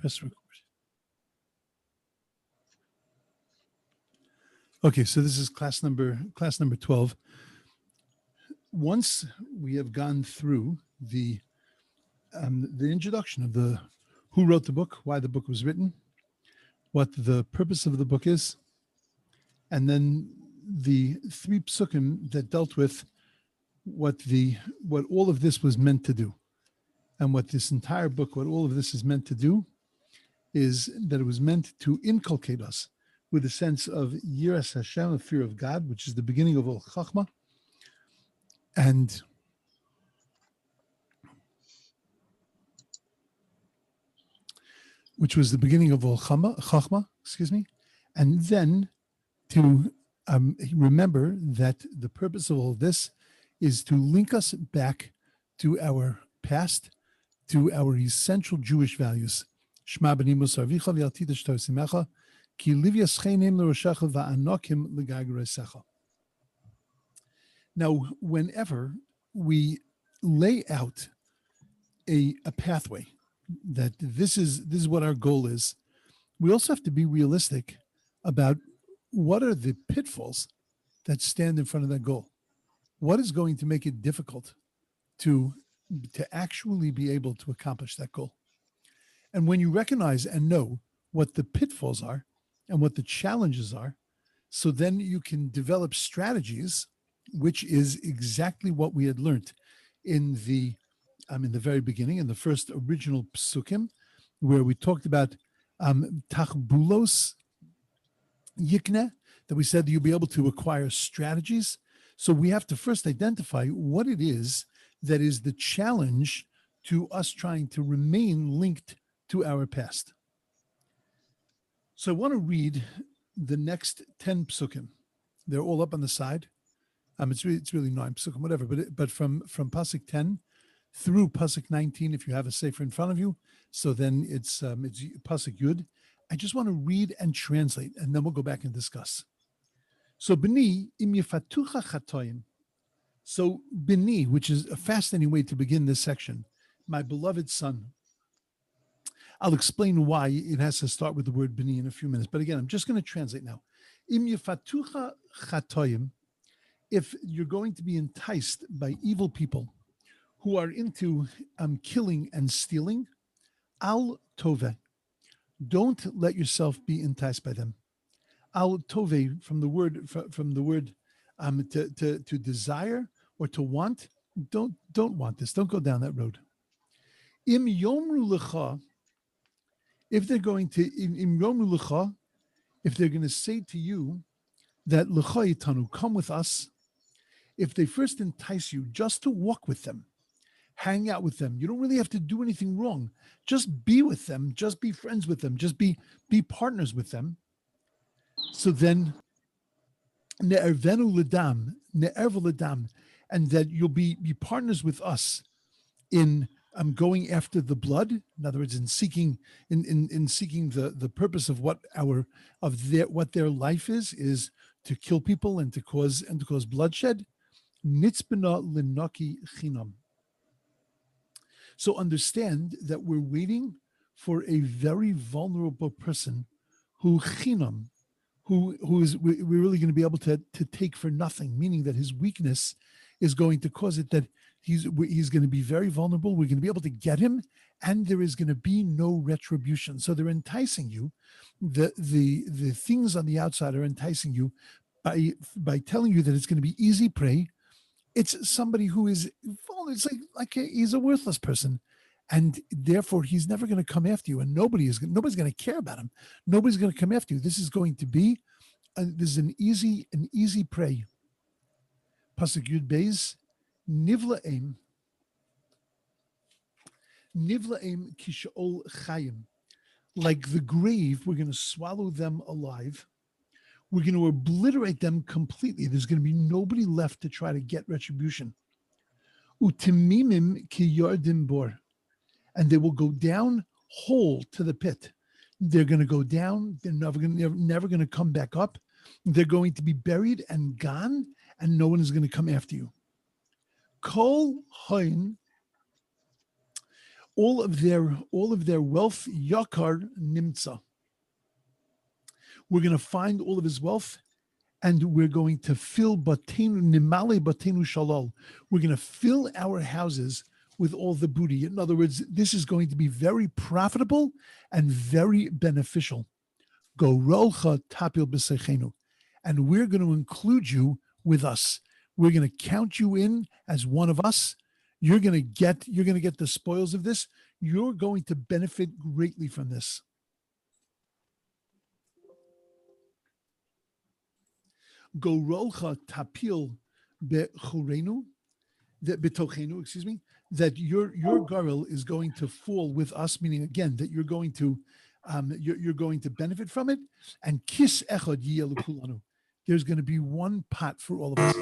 Press record. Okay, so this is class number 12. Once we have gone through the introduction of who wrote the book, why the book was written, what the purpose of the book is, and then the 3 psukim that dealt with what all of this was meant to do. And what this entire book, what all of this is meant to do, is that it was meant to inculcate us with a sense of yiras Hashem, a fear of God, which is the beginning of all chachma, and which was the beginning of all chachma, and then to remember that the purpose of all this is to link us back to our past, to our essential Jewish values. Shema b'ni Musa avicha v'yal tidesh Torah simecha, ki livya schenim l'roshecha va'anokim l'gagresecha. Now, whenever we lay out a pathway, that this is what our goal is, we also have to be realistic about what are the pitfalls that stand in front of that goal. What is going to make it difficult to actually be able to accomplish that goal? And when you recognize and know what the pitfalls are and what the challenges are, so then you can develop strategies, which is exactly what we had learned in the very beginning, in the first original psukim, where we talked about tachbulos yikne, that we said that you'll be able to acquire strategies. So we have to first identify what it is that is the challenge to us trying to remain linked to our past. So I want to read the next 10 psukim. They're all up on the side. It's really 9 psukim, whatever. But from pasuk 10 through pasuk 19, if you have a sefer in front of you, so then it's pasuk yud. I just want to read and translate, and then we'll go back and discuss. So b'ni im yifatucha chatoim. So b'ni, which is a fascinating way to begin this section, my beloved son. I'll explain why it has to start with the word b'ni in a few minutes. But again, I'm just going to translate now. Im yifatucha chatoim. If you're going to be enticed by evil people who are into killing and stealing, al tove. Don't let yourself be enticed by them. Al tove, from the word to desire or to want. Don't want this. Don't go down that road. Im yomru lecha. If they're going to im yomru lecha, if they're going to say to you that lecha yitanu, come with us. If they first entice you just to walk with them, hang out with them, you don't really have to do anything wrong. Just be with them, just be friends with them, just be partners with them. So then, ne'ervenu ledam, and that you'll be partners with us in going after the blood. In other words, in seeking the purpose of what their life is to kill people and to cause bloodshed. Nitzbena linaki chinam. So understand that we're waiting for a very vulnerable person who chinam, who is we're really going to be able to take for nothing, meaning that his weakness is going to cause it that he's going to be very vulnerable. We're going to be able to get him, and there is going to be no retribution. So they're enticing you. The things on the outside are enticing you by telling you that it's going to be easy prey. It's somebody who is, it's like he's a worthless person, and therefore he's never going to come after you, and nobody's going to care about him. Nobody's going to come after you. This is going to be, this is an easy prey. Pasuk Yud Beis, nivlaim kishaol chayim, like the grave, we're going to swallow them alive. We're going to obliterate them completely. There's going to be nobody left to try to get retribution. Utimimim ki yardim bor, and they will go down whole to the pit. They're going to go down. They're never going to come back up. They're going to be buried and gone, and no one is going to come after you. Kol hain all of their wealth, yakar nimtza. We're going to find all of his wealth, and we're going to fill batenu nimale batenu shalal. We're going to fill our houses with all the booty. In other words, this is going to be very profitable and very beneficial. Gorolcha tapil b'seichenu, and we're going to include you with us. We're going to count you in as one of us. You're going to get the spoils of this. You're going to benefit greatly from this. Gorolcha tapil bechurenu, betochenu, excuse me, that your garel is going to fall with us, meaning again that you're going to benefit from it. And kis echad yiyelu kulanu. There's going to be one pot for all of us.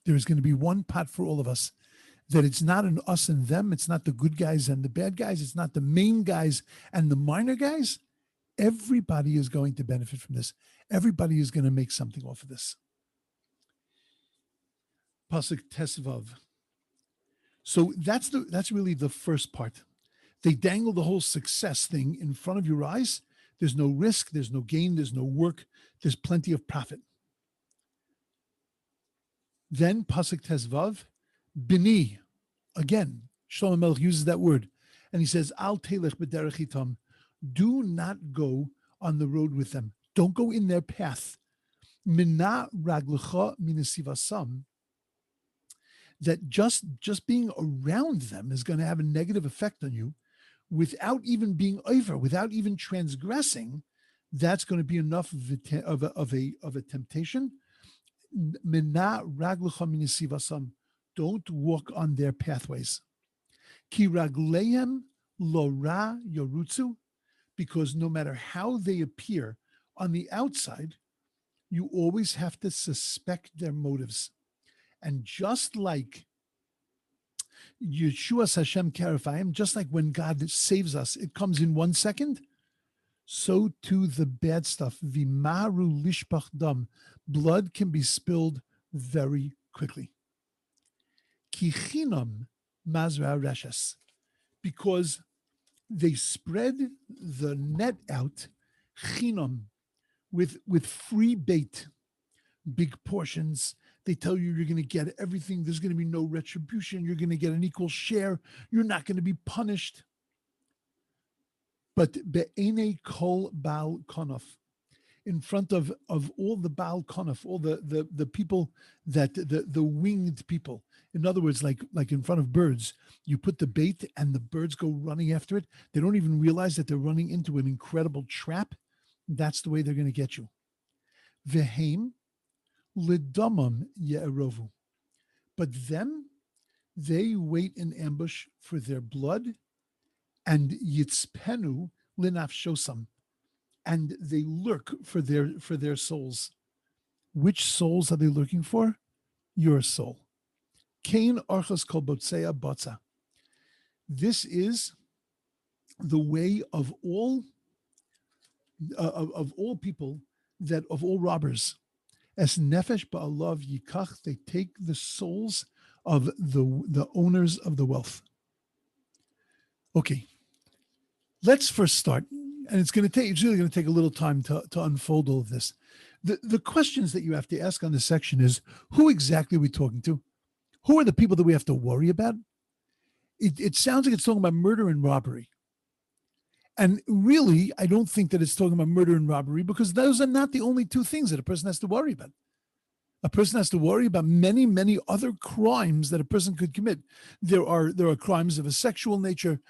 There's going to be one pot for all of us. That it's not an us and them. It's not the good guys and the bad guys. It's not the main guys and the minor guys. Everybody is going to benefit from this. Everybody is going to make something off of this. Pasuk Tesvav. So that's really the first part. They dangle the whole success thing in front of your eyes. There's no risk. There's no gain. There's no work. There's plenty of profit. Then Pasuk Tesvav, Bini. Again, Shlomo Melech uses that word. And he says, Al telech b'derech itam. Do not go on the road with them. Don't go in their path. Mina raglecha minasivasam. That just being around them is going to have a negative effect on you without even being over, without even transgressing. That's going to be enough of a temptation. Mina raglecha minasivasam. Don't walk on their pathways. Ki ragleim lo ra yorutzu, because no matter how they appear on the outside, you always have to suspect their motives. And just like Yeshua Hashem Karafayim, just like when God saves us, it comes in 1 second, so too the bad stuff. Vimaru lishpach dam. Blood can be spilled very quickly. Ki chinam mazra reshes, because they spread the net out chinam with free bait, big portions. They tell you you're going to get everything. There's going to be no retribution. You're going to get an equal share. You're not going to be punished. But be'enei kol baal konaf, in front of all the baal konaf, all the people that the winged people. In other words, like in front of birds, you put the bait and the birds go running after it. They don't even realize that they're running into an incredible trap. That's the way they're going to get you. Vehem lidamam ye'erovu. But them, they wait in ambush for their blood, and yitzpenu linafshosam, and they lurk for their souls. Which souls are they looking for? Your soul. Kain archas kol botzea botza. This is the way of all people, that of all robbers. As nefesh ba'alav yikach, they take the souls of the owners of the wealth. Okay, let's first start, and it's really going to take a little time to unfold all of this. The questions that you have to ask on this section is, who exactly are we talking to? Who are the people that we have to worry about? It sounds like it's talking about murder and robbery. And really, I don't think that it's talking about murder and robbery, because those are not the only two things that a person has to worry about. A person has to worry about many, many other crimes that a person could commit. There are crimes of a sexual nature.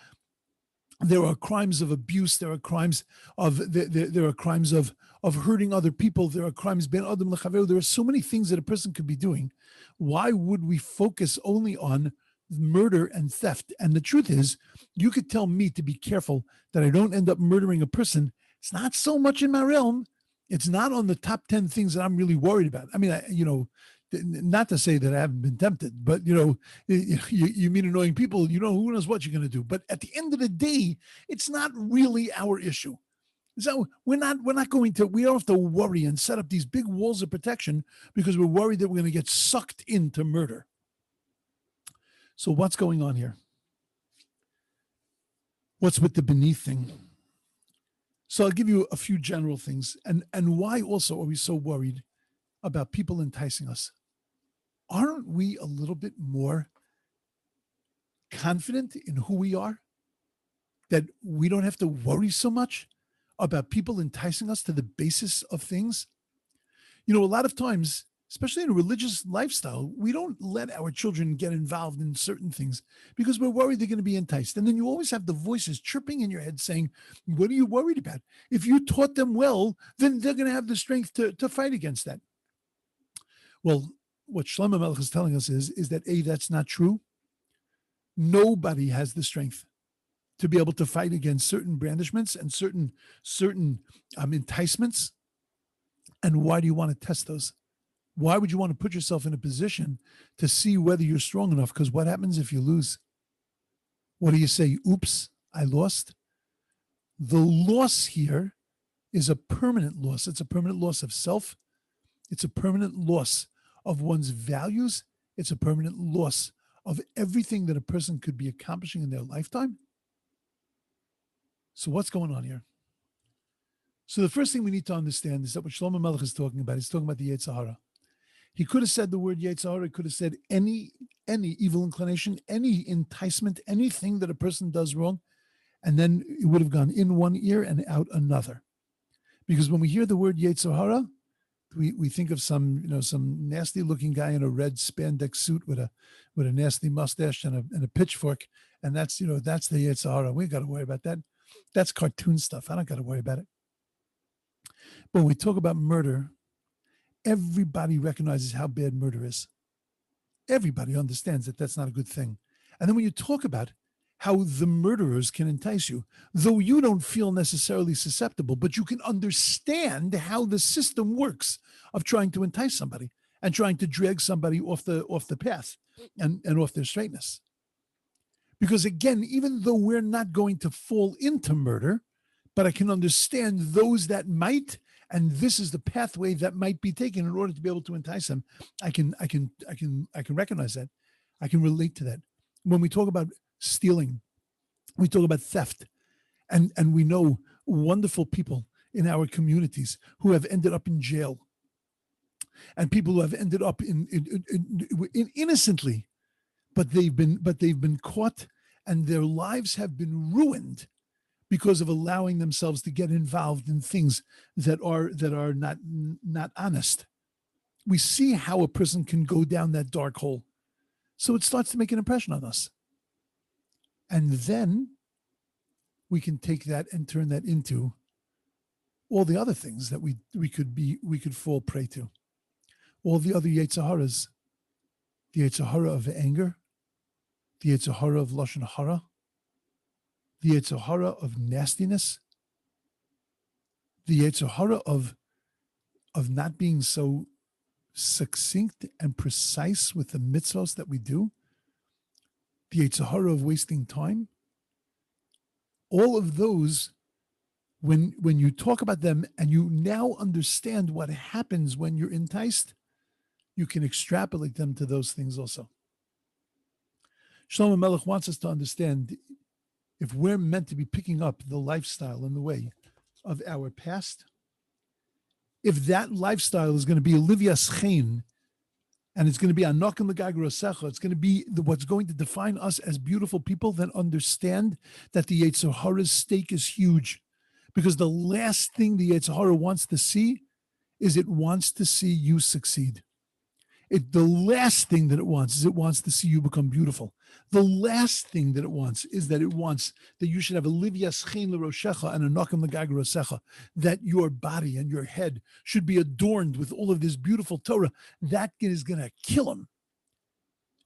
There are crimes of abuse. There are crimes of hurting other people. There are crimes ben adam lechaveru. There are so many things that a person could be doing. Why would we focus only on murder and theft? And the truth is, you could tell me to be careful that I don't end up murdering a person. It's not so much in my realm. It's not on the top 10 things that I'm really worried about. I mean, not to say that I haven't been tempted, but you meet annoying people, who knows what you're going to do. But at the end of the day, it's not really our issue. So we don't have to worry and set up these big walls of protection because we're worried that we're going to get sucked into murder. So what's going on here? What's with the beneath thing? So I'll give you a few general things. And why also are we so worried about people enticing us? Aren't we a little bit more confident in who we are? That we don't have to worry so much about people enticing us to the basis of things? A lot of times, especially in a religious lifestyle, we don't let our children get involved in certain things because we're worried they're going to be enticed. And then you always have the voices chirping in your head saying, what are you worried about? If you taught them well, then they're going to have the strength to fight against that. Well, what Shlomo Melech is telling us is that A, that's not true. Nobody has the strength to be able to fight against certain brandishments and certain enticements. And why do you want to test those? Why would you want to put yourself in a position to see whether you're strong enough? Because what happens if you lose? What do you say? Oops, I lost. The loss here is a permanent loss. It's a permanent loss of self. It's a permanent loss of one's values. It's a permanent loss of everything that a person could be accomplishing in their lifetime. So what's going on here? So the first thing we need to understand is that what Shlomo Melech is talking about, he's talking about the Yetzer Hara. He could have said the word Yetzer Hara, he could have said any evil inclination, any enticement, anything that a person does wrong, and then it would have gone in one ear and out another. Because when we hear the word Yetzer Hara, we think of some nasty looking guy in a red spandex suit with a nasty mustache and a pitchfork, and that's the Yetzer Hara. We ain't got to worry about that. That's cartoon stuff. I don't got to worry about it. But when we talk about murder, everybody recognizes how bad murder is. Everybody understands that that's not a good thing. And then when you talk about how the murderers can entice you, though you don't feel necessarily susceptible, but you can understand how the system works of trying to entice somebody and trying to drag somebody off the path and off their straightness. Because again, even though we're not going to fall into murder, but I can understand those that might, and this is the pathway that might be taken in order to be able to entice them. I can recognize that. I can relate to that. When we talk about stealing, we talk about theft, and we know wonderful people in our communities who have ended up in jail, and people who have ended up in innocently, but they've been caught, and their lives have been ruined because of allowing themselves to get involved in things that are not honest. We see how a person can go down that dark hole. So it starts to make an impression on us. And then we can take that and turn that into all the other things that we could fall prey to. All the other Yetzer Haras, the Yetzer Hara of anger, the Yetzer Hara of Lashon Hara, the Yetzer Hara of nastiness, the Yetzer Hara of not being so succinct and precise with the mitzvos that we do, the Yetzer Hara of wasting time. All of those, when you talk about them and you now understand what happens when you're enticed, you can extrapolate them to those things also. Shlomo Melech wants us to understand, if we're meant to be picking up the lifestyle and the way of our past, if that lifestyle is going to be Livyas Chen, and it's going to be Anokim L'Gag Rosecha, it's going to be what's going to define us as beautiful people, then understand that the Yetzer Hara's stake is huge. Because the last thing the Yetzer Hara wants to see is it wants to see you succeed. The last thing that it wants is it wants to see you become beautiful. The last thing that it wants is that it wants that you should have a Livyas Chen L'Roshecha and a Anokim L'Gag Rosecha, that your body and your head should be adorned with all of this beautiful Torah. That is going to kill him.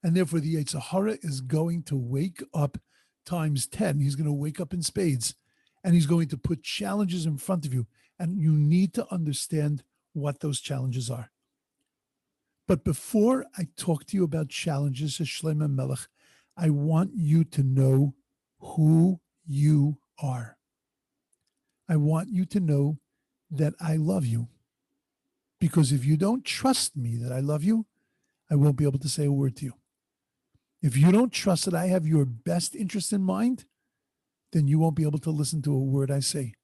And therefore the Yetzer Hara is going to wake up times 10. He's going to wake up in spades, and he's going to put challenges in front of you. And you need to understand what those challenges are. But before I talk to you about challenges, as Shlomo Melech, I want you to know who you are. I want you to know that I love you. Because if you don't trust me that I love you, I won't be able to say a word to you. If you don't trust that I have your best interest in mind, then you won't be able to listen to a word I say.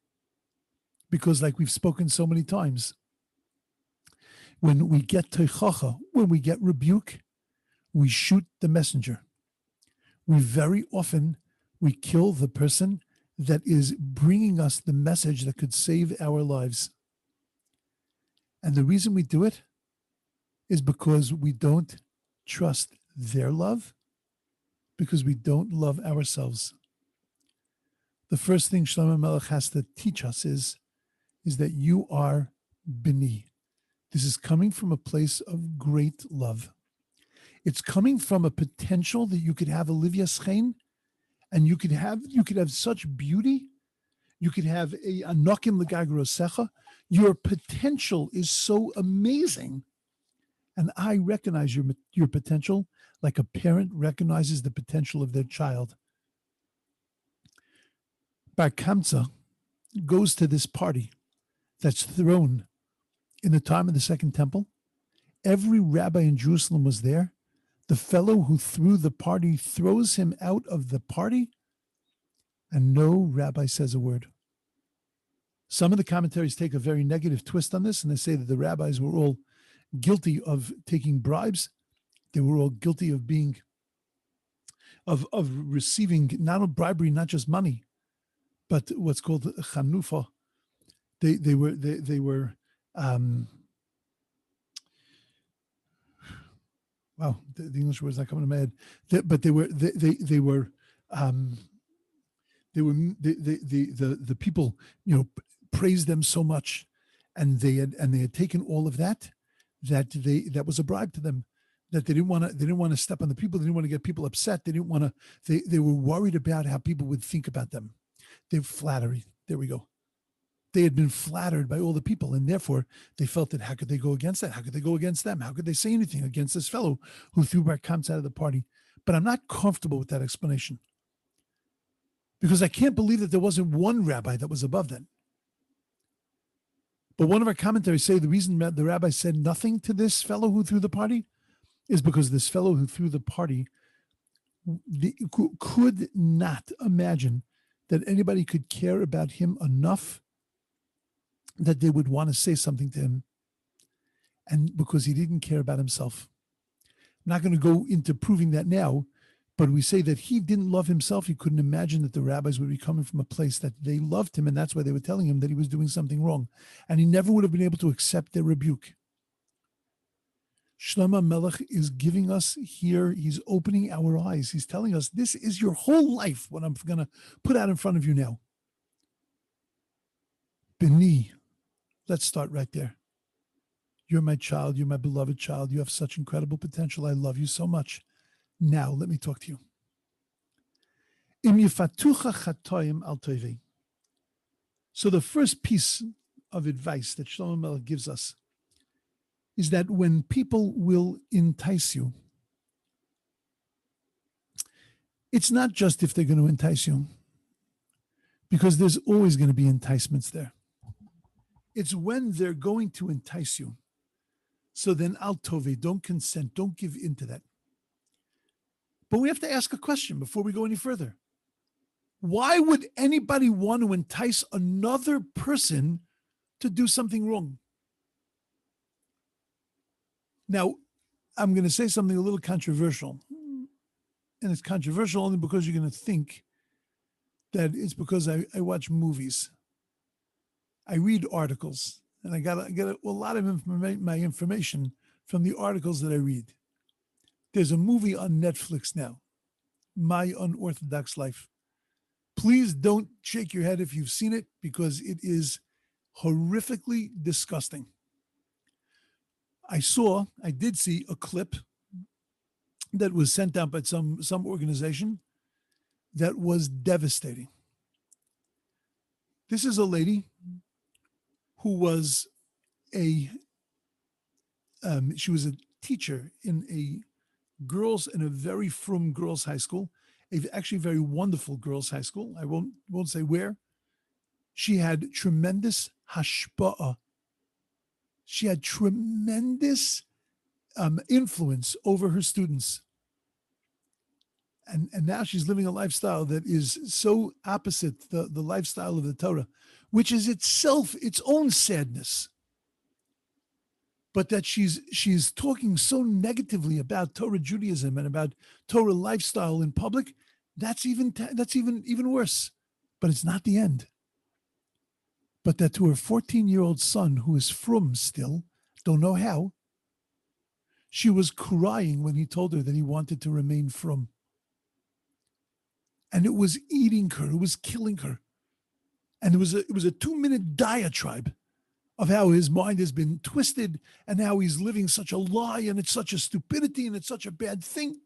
Because, like we've spoken so many times, when we get teichacha, when we get rebuke, we shoot the messenger. We very often, we kill the person that is bringing us the message that could save our lives. And the reason we do it is because we don't trust their love, because we don't love ourselves. The first thing Shlomo Melech has to teach us is that you are bini. This is coming from a place of great love. It's coming from a potential that you could have Olivia Schein, and you could have such beauty. You could have a anokim legagrosecha. Your potential is so amazing, and I recognize your potential like a parent recognizes the potential of their child. Bar Kamsa goes to this party that's thrown in the time of the Second Temple. Every rabbi in Jerusalem was there. The fellow who threw the party throws him out of the party, and no rabbi says a word. Some of the commentaries take a very negative twist on this, and they say that the rabbis were all guilty of taking bribes. They were all guilty of being, of receiving not only bribery, not just money, but what's called chanufa. They were wow, the English word's not coming to my head. The people, praised them so much, and they had taken all of that was a bribe to them, that they didn't want to step on the people. They didn't want to get people upset. They didn't want to. They were worried about how people would think about them. They flattery. There we go. They had been flattered by all the people, and therefore they felt that how could they go against that? How could they go against them? How could they say anything against this fellow who threw Bar Kamsa out of the party? But I'm not comfortable with that explanation, because I can't believe that there wasn't one rabbi that was above that. But one of our commentaries say the reason that the rabbi said nothing to this fellow who threw the party is because this fellow who threw the party could not imagine that anybody could care about him enough that they would want to say something to him, and because he didn't care about himself. I'm not going to go into proving that now, but we say that he didn't love himself. He couldn't imagine that the rabbis would be coming from a place that they loved him, and that's why they were telling him that he was doing something wrong. And he never would have been able to accept their rebuke. Shlomo Melech is giving us here, he's opening our eyes. He's telling us, this is your whole life, what I'm going to put out in front of you now. Bini, let's start right there. You're my child. You're my beloved child. You have such incredible potential. I love you so much. Now, let me talk to you. Im yifatucha chatoim al tovei. So the first piece of advice that Shlomo Melech gives us is that when people will entice you, it's not just if they're going to entice you, because there's always going to be enticements there. It's when they're going to entice you. So then al tovei, don't consent, don't give in to that. But we have to ask a question before we go any further. Why would anybody want to entice another person to do something wrong? Now, I'm going to say something a little controversial. And it's controversial only because you're going to think that it's because I watch movies. I read articles, and I get a lot of my information from the articles that I read. There's a movie on Netflix now, My Unorthodox Life. Please don't shake your head if you've seen it, because it is horrifically disgusting. I did see a clip that was sent out by some organization that was devastating. This is a lady who was she was a teacher in a very frum girls' high school, actually very wonderful girls' high school. I won't say where. She had tremendous hashpa'ah. She had tremendous influence over her students. And now she's living a lifestyle that is so opposite the lifestyle of the Torah, which is itself its own sadness. But that she's talking so negatively about Torah Judaism and about Torah lifestyle in public, that's even worse. But it's not the end. But that to her 14-year-old son, who is frum still, don't know how, she was crying when he told her that he wanted to remain frum. And it was eating her, it was killing her. And it was a 2-minute diatribe of how his mind has been twisted and how he's living such a lie and it's such a stupidity and it's such a bad thing.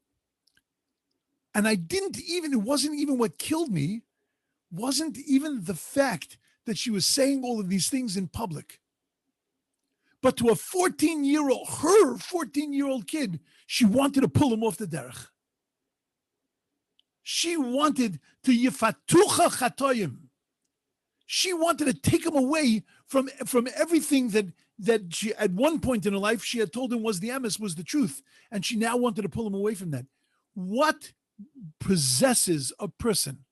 And it wasn't even what killed me, wasn't even the fact that she was saying all of these things in public. But to her 14-year-old kid, she wanted to pull him off the derech. She wanted to yifatucha chatoyim. She wanted to take him away from everything that she, at one point in her life, she had told him was the emes, was the truth. And she now wanted to pull him away from that. What possesses a person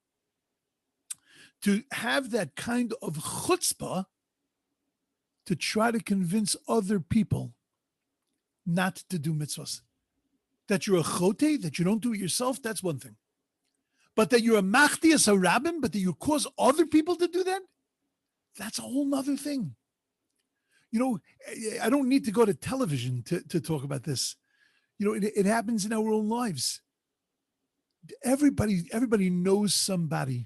to have that kind of chutzpah to try to convince other people not to do mitzvahs? That you're a chote, that you don't do it yourself, that's one thing. But that you're a machdias harabim, but that you cause other people to do that, that's a whole nother thing. You know, I don't need to go to television to talk about this. You know, it happens in our own lives. Everybody knows somebody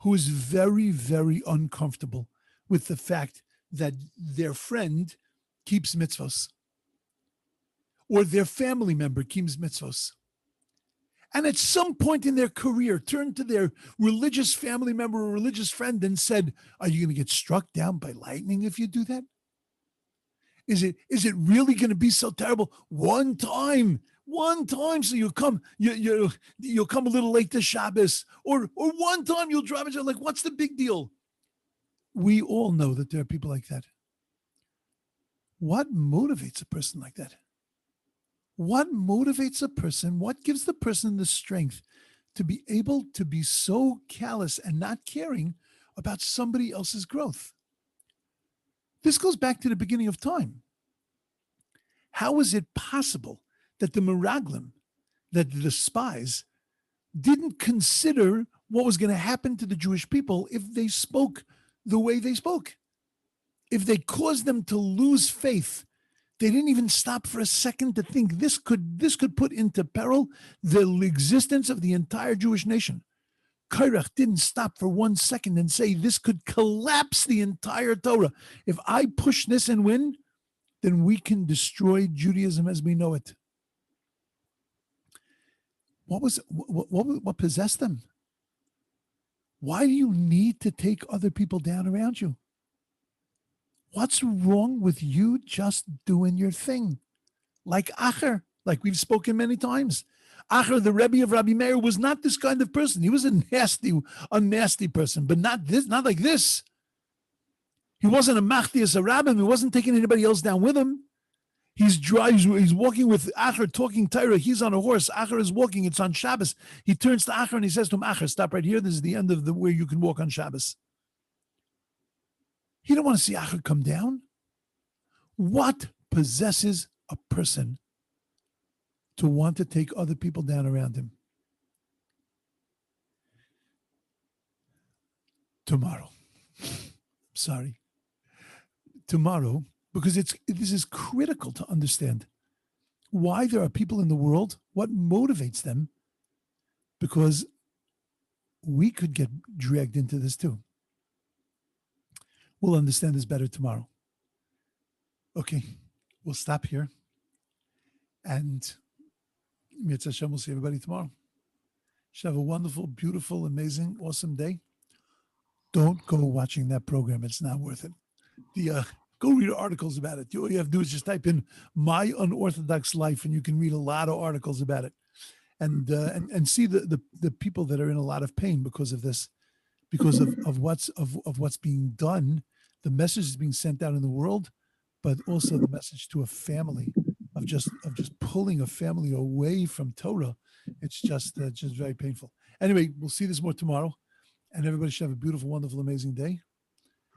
who is very, very uncomfortable with the fact that their friend keeps mitzvos or their family member keeps mitzvos. And at some point in their career, turned to their religious family member or religious friend and said, are you going to get struck down by lightning if you do that? Is it really going to be so terrible? One time, so you'll come a little late to Shabbos, or one time you'll drive into, like, what's the big deal? We all know that there are people like that. What motivates a person like that? What motivates a person? What gives the person the strength to be able to be so callous and not caring about somebody else's growth? This goes back to the beginning of time. How is it possible that the Meraglim, that the spies, didn't consider what was going to happen to the Jewish people if they spoke the way they spoke? If they caused them to lose faith, they didn't even stop for a second to think this could put into peril the existence of the entire Jewish nation. Kairach didn't stop for 1 second and say this could collapse the entire Torah. If I push this and win, then we can destroy Judaism as we know it. What possessed them? Why do you need to take other people down around you? What's wrong with you just doing your thing? Like Acher, like we've spoken many times. Acher, the Rebbe of Rabbi Meir, was not this kind of person. He was a nasty person, but not like this. He wasn't a machdias harabim. He wasn't taking anybody else down with him. He's walking with Acher, talking Torah. He's on a horse. Acher is walking. It's on Shabbos. He turns to Acher and he says to him, Acher, stop right here. This is the end of where you can walk on Shabbos. You don't want to see Acher come down. What possesses a person to want to take other people down around him? Tomorrow. Sorry. Tomorrow, because this is critical to understand why there are people in the world, what motivates them, because we could get dragged into this too. We'll understand this better tomorrow. Okay, we'll stop here. And Mitzvah Hashem, we'll see everybody tomorrow. Have a wonderful, beautiful, amazing, awesome day. Don't go watching that program. It's not worth it. Go read articles about it. All you have to do is just type in "my unorthodox life" and you can read a lot of articles about it. And see the people that are in a lot of pain because of this. because of what's being done. The message is being sent out in the world, but also the message to a family of just pulling a family away from Torah. It's just very painful. Anyway, we'll see this more tomorrow, and everybody should have a beautiful, wonderful, amazing day.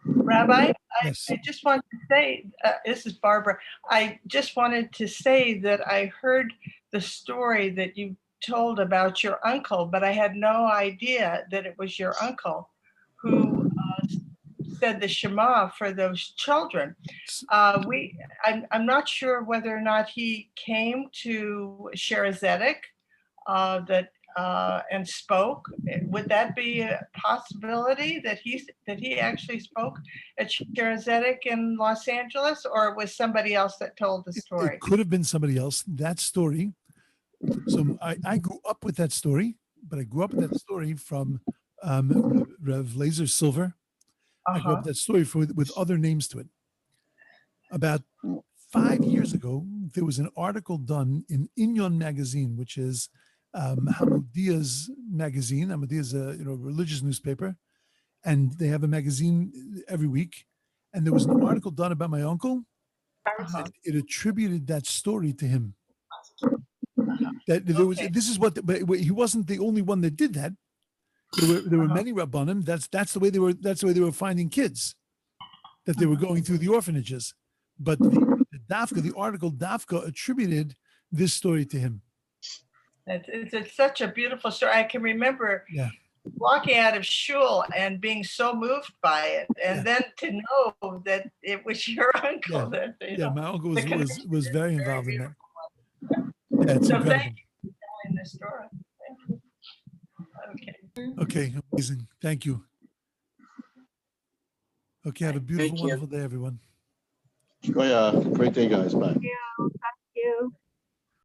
Rabbi, Yes. I just wanted to say, this is Barbara. I just wanted to say that I heard the story that you told about your uncle, but I had no idea that it was your uncle who said the Shema for those children. I'm not sure whether or not he came to Sherazedek and spoke. Would that be a possibility that he actually spoke at Sherazedek in Los Angeles, or it was somebody else that told the story? It could have been somebody else. That story. So I grew up with that story, but I grew up with that story from Rev Laser Silver. I grew up with that story with other names to it. About 5 years ago, there was an article done in Inyon magazine, which is Hamudia's magazine. Hamudia is a religious newspaper, and they have a magazine every week. And there was an article done about my uncle, and it attributed that story to him. That there was. This is what. But he wasn't the only one that did that. There were many rabbanim. That's the way they were. That's the way they were finding kids, that they were going through the orphanages. But the article Dafka attributed this story to him. It's such a beautiful story. I can remember walking out of shul and being so moved by it, and then to know that it was your uncle. My uncle was very involved in that. It's so incredible. Thank you for telling the story. Thank you. Okay, amazing. Thank you. Okay, have a beautiful, wonderful day, everyone. Great day, guys. Bye.